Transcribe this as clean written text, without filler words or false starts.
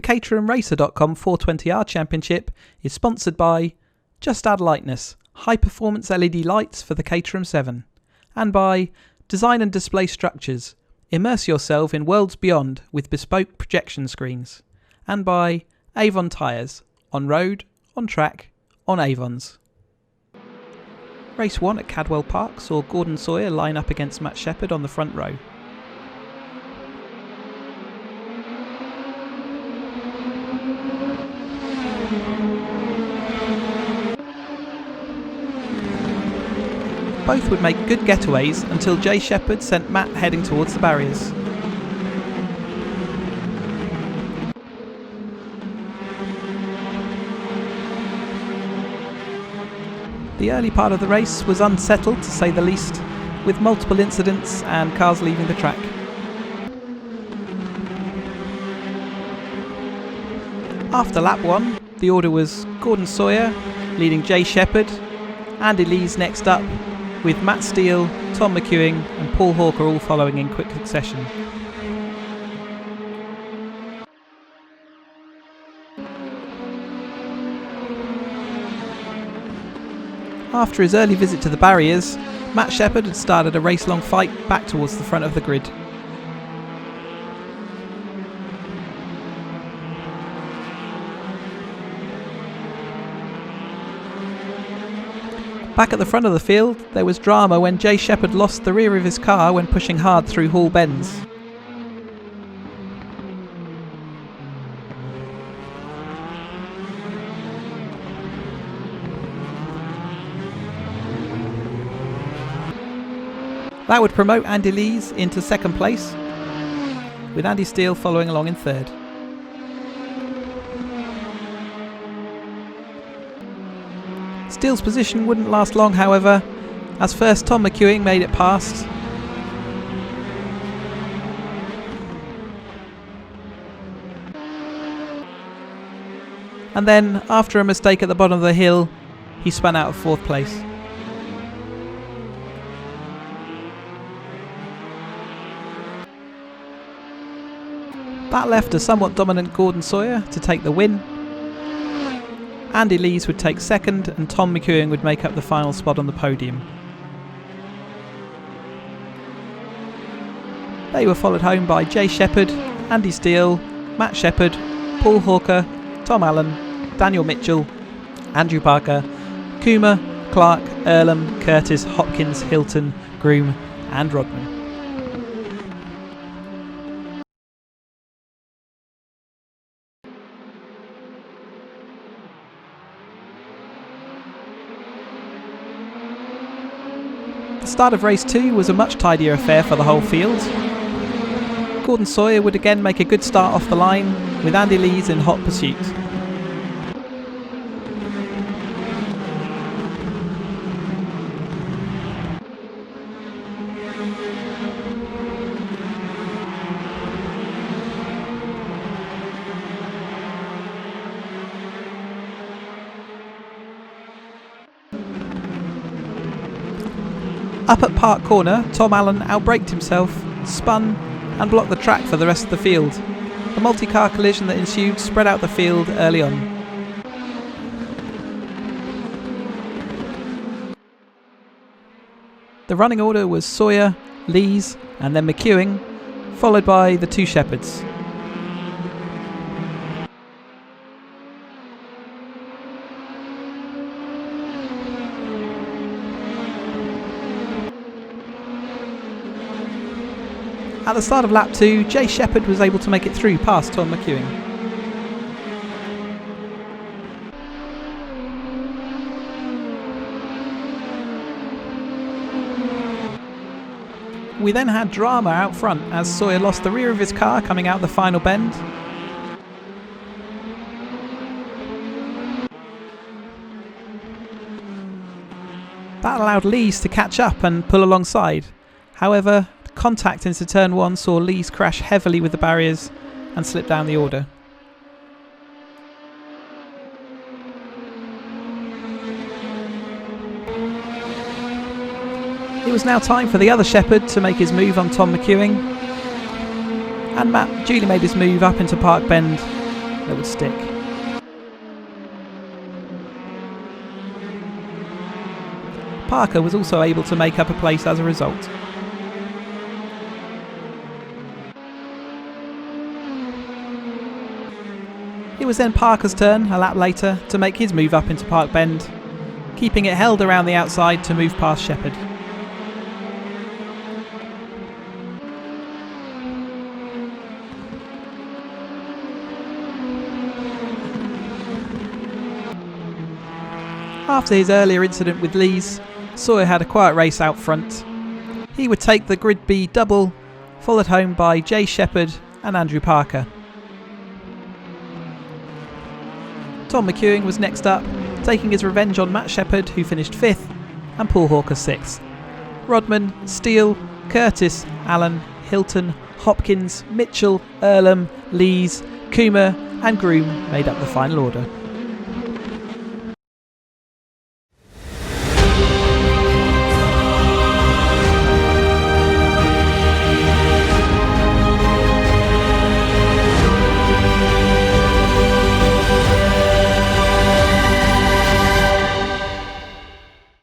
The caterhamracer.com 420R Championship is sponsored by Just Add Lightness, high-performance LED lights for the Caterham 7, and by Design and Display Structures, immerse yourself in worlds beyond with bespoke projection screens, and by Avon Tyres, on road, on track, on Avons. Race 1 at Cadwell Park saw Gordon Sawyer line up against Matt Shepherd on the front row. Both would make good getaways until Jay Shepherd sent Matt heading towards the barriers. The early part of the race was unsettled to say the least, with multiple incidents and cars leaving the track. After lap 1, the order was Gordon Sawyer leading Jay Shepherd, Andy Lees next up, with Matt Steele, Tom McEwing and Paul Hawker all following in quick succession. After his early visit to the barriers, Matt Shepherd had started a race-long fight back towards the front of the grid. Back at the front of the field, there was drama when Jay Shepherd lost the rear of his car when pushing hard through Hall Bends. That would promote Andy Lees into second place, with Andy Steele following along in third. Steele's position wouldn't last long, however, as first Tom McEwing made it past. And then, after a mistake at the bottom of the hill, he spun out of fourth place. That left a somewhat dominant Gordon Sawyer to take the win. Andy Lees would take second and Tom McEwing would make up the final spot on the podium. They were followed home by Jay Shepherd, Andy Steele, Matt Shepherd, Paul Hawker, Tom Allen, Daniel Mitchell, Andrew Parker, Kuma, Clark, Earlham, Curtis, Hopkins, Hilton, Groom and Rodman. The start of race 2 was a much tidier affair for the whole field. Gordon Sawyer would again make a good start off the line, with Andy Lees in hot pursuit. Up at Park Corner, Tom Allen outbraked himself, spun and blocked the track for the rest of the field. The multi-car collision that ensued spread out the field early on. The running order was Sawyer, Lees and then McEwing, followed by the two Shepherds. At the start of lap 2, Jay Shepherd was able to make it through past Tom McEwing. We then had drama out front as Sawyer lost the rear of his car coming out the final bend. That allowed Lees to catch up and pull alongside. However, contact into turn 1 saw Lees crash heavily with the barriers and slip down the order. It was now time for the other Shepherd to make his move on Tom McEwing, and Matt duly made his move up into Park Bend that would stick. Parker was also able to make up a place as a result. It was then Parker's turn, a lap later, to make his move up into Park Bend, keeping it held around the outside to move past Shepherd. After his earlier incident with Lees, Sawyer had a quiet race out front. He would take the Grid B double, followed home by Jay Shepherd and Andrew Parker. Tom McEwing was next up, taking his revenge on Matt Shepherd, who finished 5th, and Paul Hawker 6th. Rodman, Steele, Curtis, Allen, Hilton, Hopkins, Mitchell, Earlham, Lees, Coomer and Groom made up the final order.